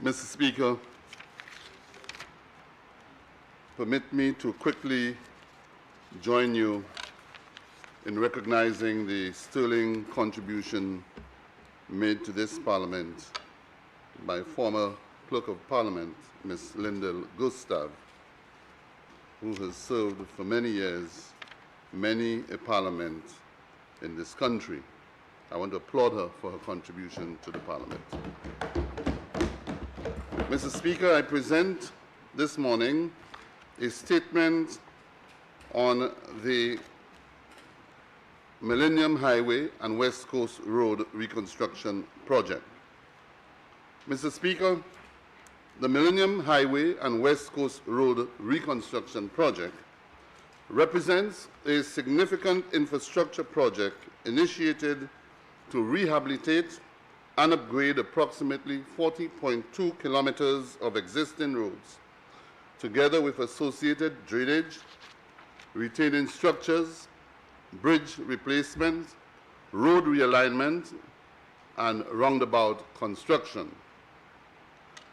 Mr. Speaker, permit me to quickly join you in recognizing the sterling contribution made to this Parliament by former Clerk of Parliament, Ms. Lyndall Gustav, who has served for many years many a Parliament in this country. I want to applaud her for her contribution to the Parliament. Mr. Speaker, I present this morning a statement on the Millennium Highway and West Coast Road reconstruction project. Mr. Speaker, the Millennium Highway and West Coast Road reconstruction project represents a significant infrastructure project initiated to rehabilitate and upgrade approximately 40.2 kilometers of existing roads, together with associated drainage, retaining structures, bridge replacement, road realignment, and roundabout construction.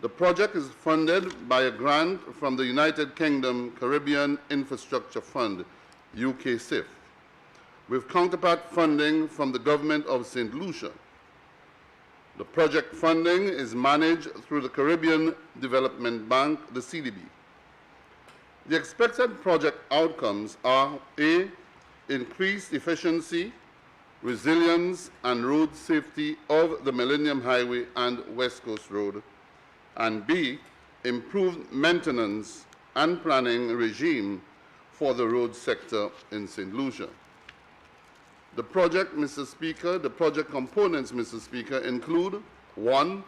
The project is funded by a grant from the United Kingdom Caribbean Infrastructure Fund, UKCIF, with counterpart funding from the Government of St. Lucia. The project funding is managed through the Caribbean Development Bank, the CDB. The expected project outcomes are A, increased efficiency, resilience, and road safety of the Millennium Highway and West Coast Road, and B, improved maintenance and planning regime for the road sector in St. Lucia. The project, Mr. Speaker, the project components, Mr. Speaker, include 1,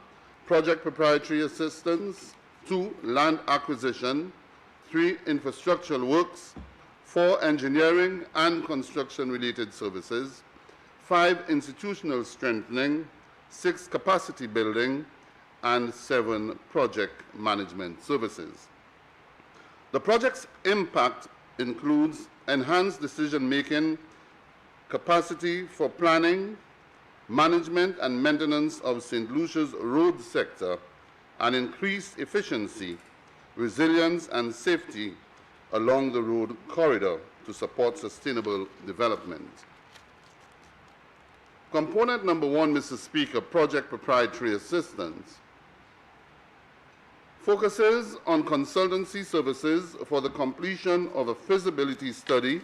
project proprietary assistance, 2, land acquisition, 3, infrastructural works, 4, engineering and construction-related services, 5, institutional strengthening, 6, capacity building, and 7, project management services. The project's impact includes enhanced decision-making, capacity for planning, management, and maintenance of St. Lucia's road sector, and increased efficiency, resilience, and safety along the road corridor to support sustainable development. Component number 1, Mr. Speaker, project proprietary assistance, focuses on consultancy services for the completion of a feasibility study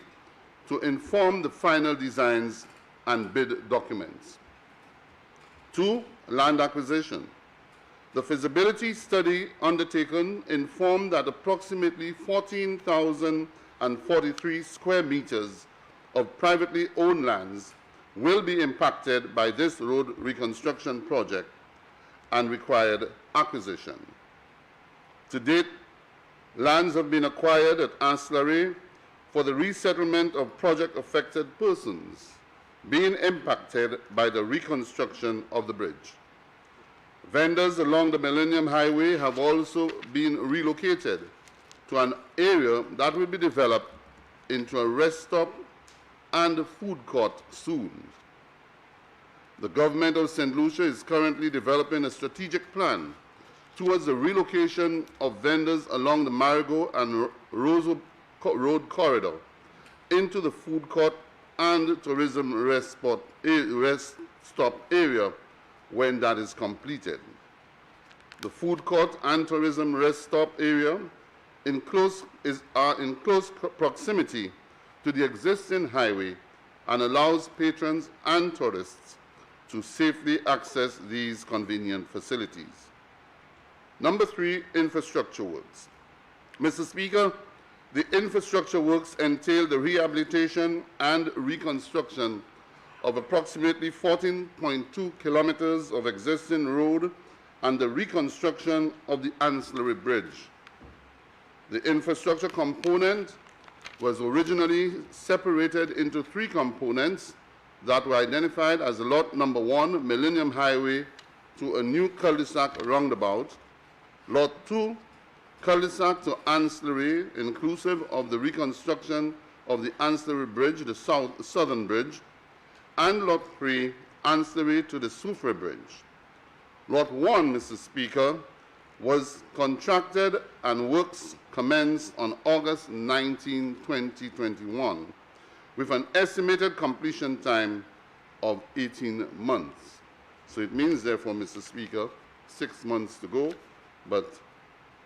to inform the final designs and bid documents. 2, land acquisition. The feasibility study undertaken informed that approximately 14,043 square meters of privately owned lands will be impacted by this road reconstruction project and required acquisition. To date, lands have been acquired at Ancillary for the resettlement of project-affected persons being impacted by the reconstruction of the bridge. Vendors along the Millennium Highway have also been relocated to an area that will be developed into a rest stop and a food court soon. The government of St. Lucia is currently developing a strategic plan towards the relocation of vendors along the Marigot and Roseau Road corridor into the food court and tourism rest stop area when that is completed. The food court and tourism rest stop area are in close proximity to the existing highway and allows patrons and tourists to safely access these convenient facilities. Number 3, infrastructure works. Mr. Speaker, the infrastructure works entail the rehabilitation and reconstruction of approximately 14.2 kilometers of existing road and the reconstruction of the Ancillary Bridge. The infrastructure component was originally separated into 3 components that were identified as lot number 1, Millennium Highway to a new cul-de-sac roundabout, lot 2, cul-de-sac to Ancillary, inclusive of the reconstruction of the Ancillary Bridge, the southern bridge, and Lot 3 ancillary to the Soufre Bridge. Lot 1, Mr. Speaker, was contracted and works commenced on August 19, 2021, with an estimated completion time of 18 months. So it means, therefore, Mr. Speaker, 6 months to go, but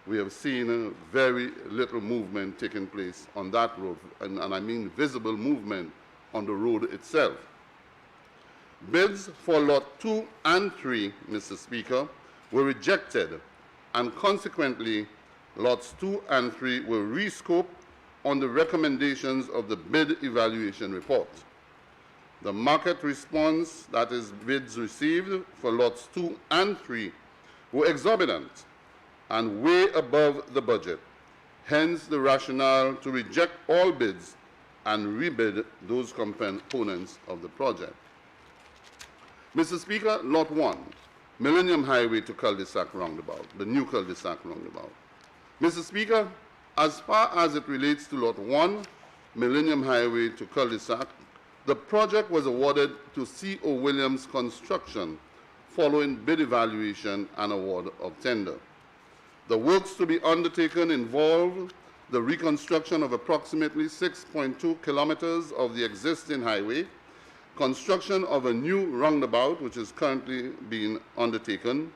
we have seen very little movement taking place on that road, and I mean visible movement on the road itself. Bids for Lot 2 and 3, Mr. Speaker, were rejected, and consequently, Lots 2 and 3 were rescoped on the recommendations of the bid evaluation report. The market response, that is, bids received for Lots 2 and 3, were exorbitant and way above the budget, hence the rationale to reject all bids and rebid those components of the project. Mr. Speaker, Lot 1, Millennium Highway to Cul-de-sac roundabout, the new cul-de-sac roundabout. Mr. Speaker, as far as it relates to Lot 1, Millennium Highway to Cul-de-sac, the project was awarded to C.O. Williams Construction following bid evaluation and award of tender. The works to be undertaken involve the reconstruction of approximately 6.2 kilometers of the existing highway, construction of a new roundabout, which is currently being undertaken,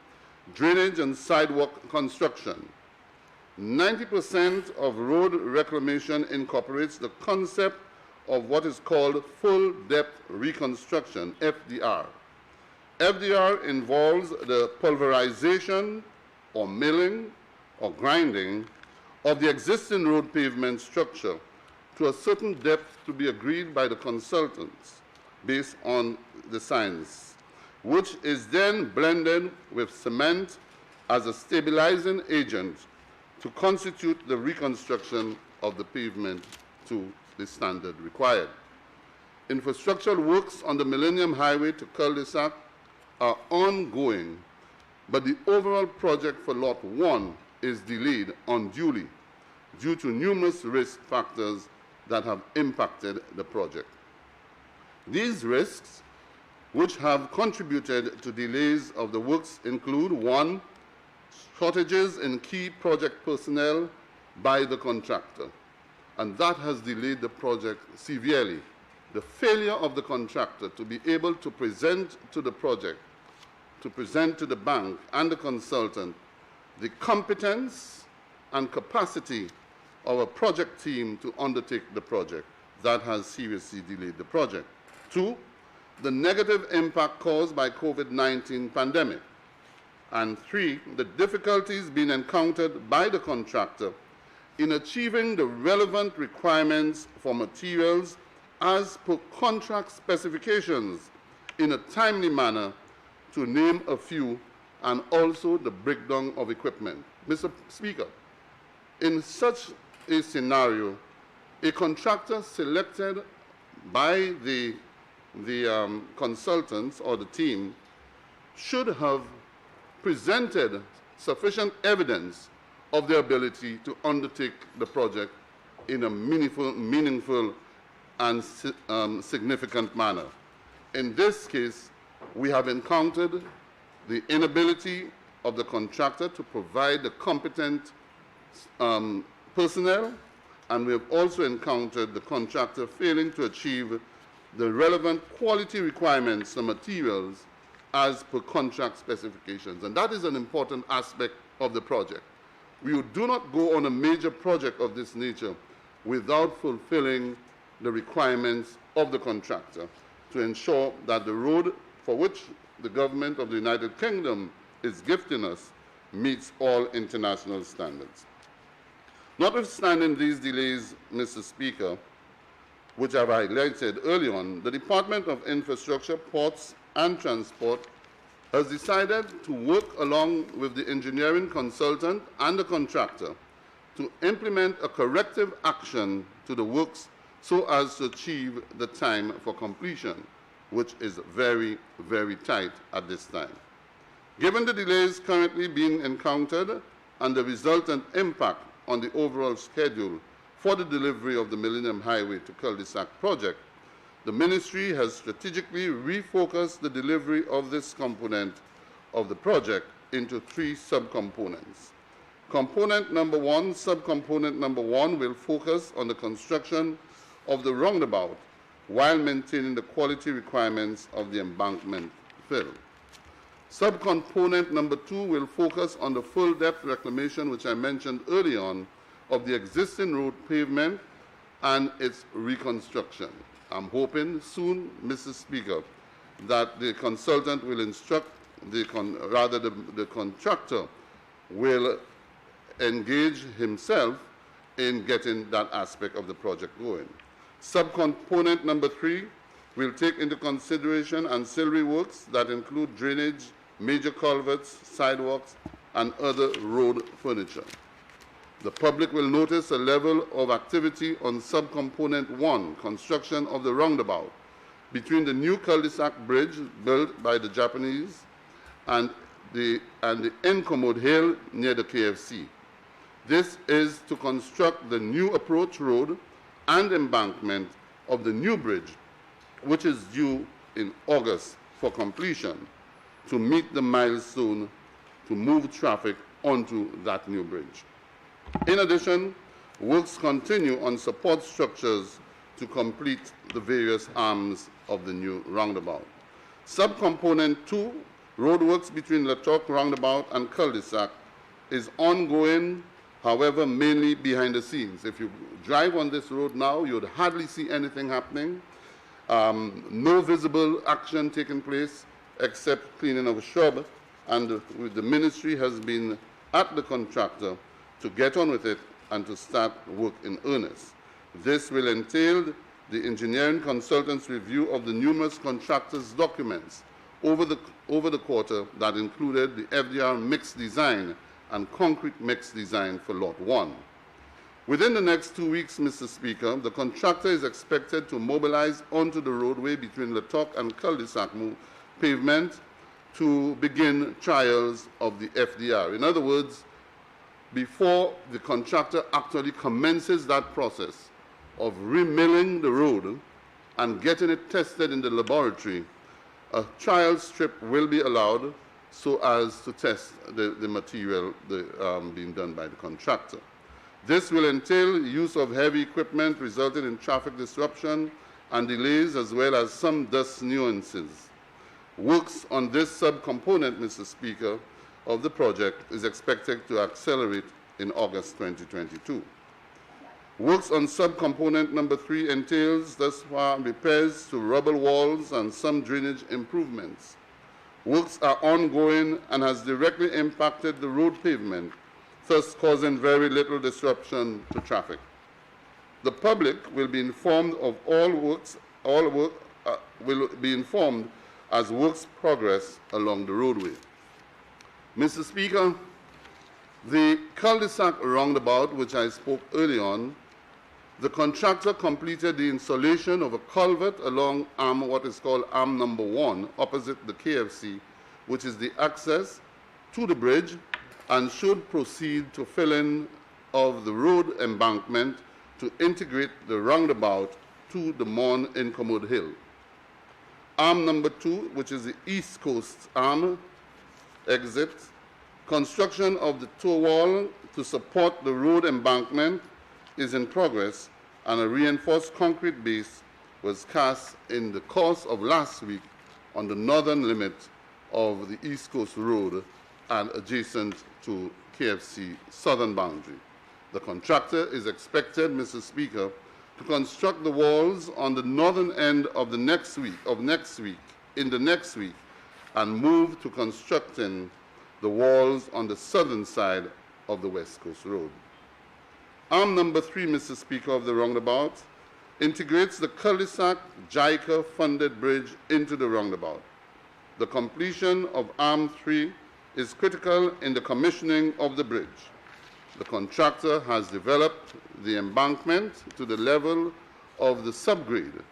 drainage and sidewalk construction. 90% of road reclamation incorporates the concept of what is called full depth reconstruction, FDR. FDR involves the pulverization or milling or grinding of the existing road pavement structure to a certain depth to be agreed by the consultants based on the science, which is then blended with cement as a stabilizing agent to constitute the reconstruction of the pavement to the standard required. Infrastructural works on the Millennium Highway to Cul-de-sac are ongoing, but the overall project for Lot 1 is delayed unduly due to numerous risk factors that have impacted the project. These risks, which have contributed to delays of the works, include 1, shortages in key project personnel by the contractor, and that has delayed the project severely. The failure of the contractor to be able to present to the project, to present to the bank and the consultant the competence and capacity of a project team to undertake the project, that has seriously delayed the project. 2, the negative impact caused by COVID-19 pandemic. And 3, the difficulties being encountered by the contractor in achieving the relevant requirements for materials as per contract specifications in a timely manner, to name a few, and also the breakdown of equipment. Mr. Speaker, in such a scenario, a contractor selected by the consultants or the team should have presented sufficient evidence of their ability to undertake the project in a meaningful and significant manner. In this case, we have encountered the inability of the contractor to provide the competent personnel, and we have also encountered the contractor failing to achieve the relevant quality requirements for materials as per contract specifications. And that is an important aspect of the project. We do not go on a major project of this nature without fulfilling the requirements of the contractor to ensure that the road for which the government of the United Kingdom is gifting us meets all international standards. Notwithstanding these delays, Mr. Speaker, which I've highlighted early on, the Department of Infrastructure, Ports and Transport has decided to work along with the engineering consultant and the contractor to implement a corrective action to the works so as to achieve the time for completion, which is very, very tight at this time. Given the delays currently being encountered and the resultant impact on the overall schedule for the delivery of the Millennium Highway to Cul-de-sac project, The ministry has strategically refocused the delivery of this component of the project into 3 subcomponents. Component number 1, subcomponent number 1 will focus on the construction of the roundabout while maintaining the quality requirements of the embankment fill. Subcomponent number 2 will focus on the full depth reclamation, which I mentioned early on, of the existing road pavement and its reconstruction. I'm hoping soon, Mr. Speaker, that the consultant will instruct, the contractor will engage himself in getting that aspect of the project going. Subcomponent number 3 will take into consideration ancillary works that include drainage, major culverts, sidewalks, and other road furniture. The public will notice a level of activity on subcomponent 1, construction of the roundabout, between the new cul-de-sac bridge built by the Japanese and the Incommode Hill near the KFC. This is to construct the new approach road and embankment of the new bridge, which is due in August for completion, to meet the milestone to move traffic onto that new bridge. In addition, works continue on support structures to complete the various arms of the new roundabout. Subcomponent 2, roadworks between Latok roundabout and cul-de-sac, is ongoing, however, mainly behind the scenes. If you drive on this road now, you would hardly see anything happening. No visible action taking place except cleaning of a shrub, and the ministry has been at the contractor to get on with it and to start work in earnest. This will entail the engineering consultant's review of the numerous contractors' documents over the quarter that included the FDR mix design and concrete mix design for Lot 1. Within the next 2 weeks, Mr. Speaker, the contractor is expected to mobilize onto the roadway between Latok and cul-de-sac pavement to begin trials of the FDR. In other words, before the contractor actually commences that process of remilling the road and getting it tested in the laboratory, a trial strip will be allowed so as to test the material being done by the contractor. This will entail use of heavy equipment, resulting in traffic disruption and delays, as well as some dust nuances. Works on this subcomponent, Mr. Speaker, of the project is expected to accelerate in August 2022. Works on subcomponent number 3 entails thus far repairs to rubble walls and some drainage improvements. Works are ongoing and has directly impacted the road pavement, thus causing very little disruption to traffic. The public will be informed of all work will be informed as works progress along the roadway. Mr. Speaker, the cul-de-sac roundabout, which I spoke early on, the contractor completed the installation of a culvert along what is called arm number 1, opposite the KFC, which is the access to the bridge, and should proceed to filling of the road embankment to integrate the roundabout to the Mon Incommode Hill. Arm number 2, which is the East Coast arm exit, construction of the toe wall to support the road embankment is in progress, and a reinforced concrete base was cast in the course of last week on the northern limit of the East Coast Road and adjacent to KFC southern boundary. The contractor is expected, Mr. Speaker, to construct the walls on the northern end of the next week, and move to constructing the walls on the southern side of the West Coast Road. Arm number 3, Mr. Speaker, of the roundabout integrates the cul-de-sac JICA funded bridge into the roundabout. The completion of Arm 3 is critical in the commissioning of the bridge. The contractor has developed the embankment to the level of the subgrade.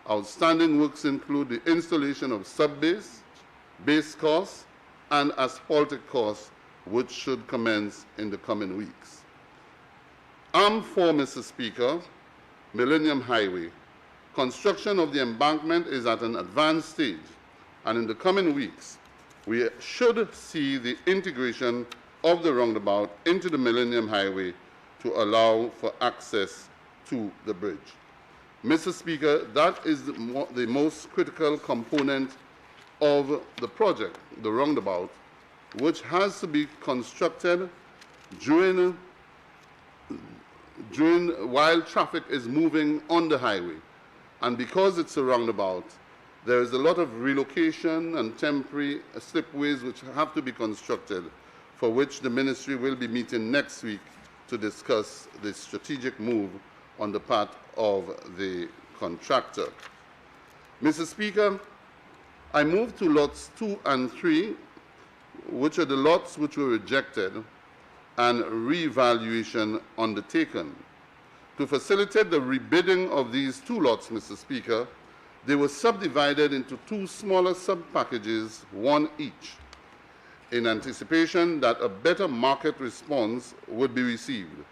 Outstanding works include the installation of subbase, base course, and asphaltic course, which should commence in the coming weeks. Arm 4, Mr. Speaker, Millennium Highway, Construction of the embankment is at an advanced stage, and in the coming weeks, we should see the integration of the roundabout into the Millennium Highway to allow for access to the bridge. Mr. Speaker, that is the most critical component of the project, the roundabout, which has to be constructed while traffic is moving on the highway. And because it's a roundabout, there is a lot of relocation and temporary slipways which have to be constructed, for which the ministry will be meeting next week to discuss the strategic move on the part of the contractor. Mr. Speaker, I move to lots 2 and 3, which are the lots which were rejected and re-evaluation undertaken. To facilitate the rebidding of these 2 lots, Mr. Speaker, they were subdivided into 2 smaller sub-packages, 1 each, in anticipation that a better market response would be received.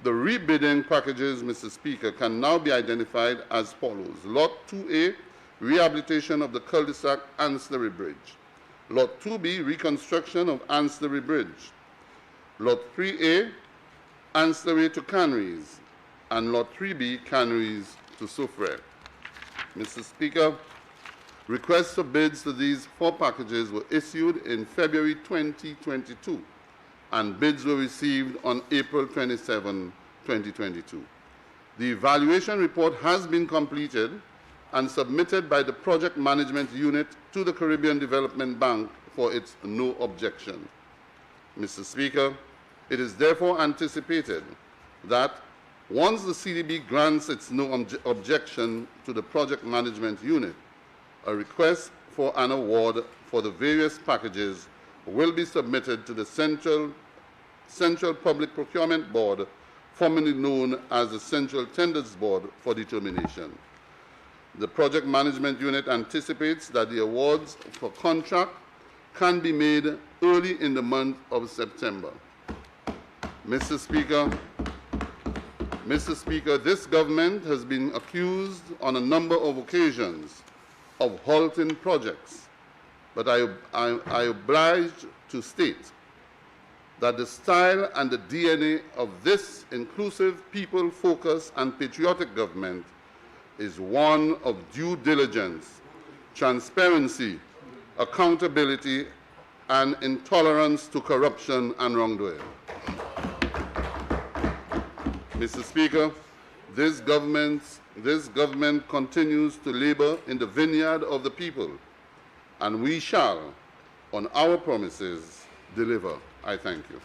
The rebidding packages, Mr. Speaker, can now be identified as follows. Lot 2A, rehabilitation of the cul-de-sac ancillary bridge. Lot 2B, reconstruction of ancillary bridge. Lot 3A, ancillary to canneries. And Lot 3B, canneries to Soufriere. Mr. Speaker, requests for bids for these 4 packages were issued in February 2022, and bids were received on April 27, 2022. The evaluation report has been completed and submitted by the Project Management Unit to the Caribbean Development Bank for its no objection. Mr. Speaker, it is therefore anticipated that once the CDB grants its no objection to the Project Management Unit, a request for an award for the various packages will be submitted to the Central Public Procurement Board, formerly known as the Central Tenders Board, for determination. The Project Management Unit anticipates that the awards for contract can be made early in the month of September. Mr. Speaker, this government has been accused on a number of occasions of halting projects, but I obliged to state that the style and the DNA of this inclusive, people-focused and patriotic government is one of due diligence, transparency, accountability, and intolerance to corruption and wrongdoing. Mr. Speaker, this government continues to labor in the vineyard of the people, and we shall, on our promises, deliver. I thank you.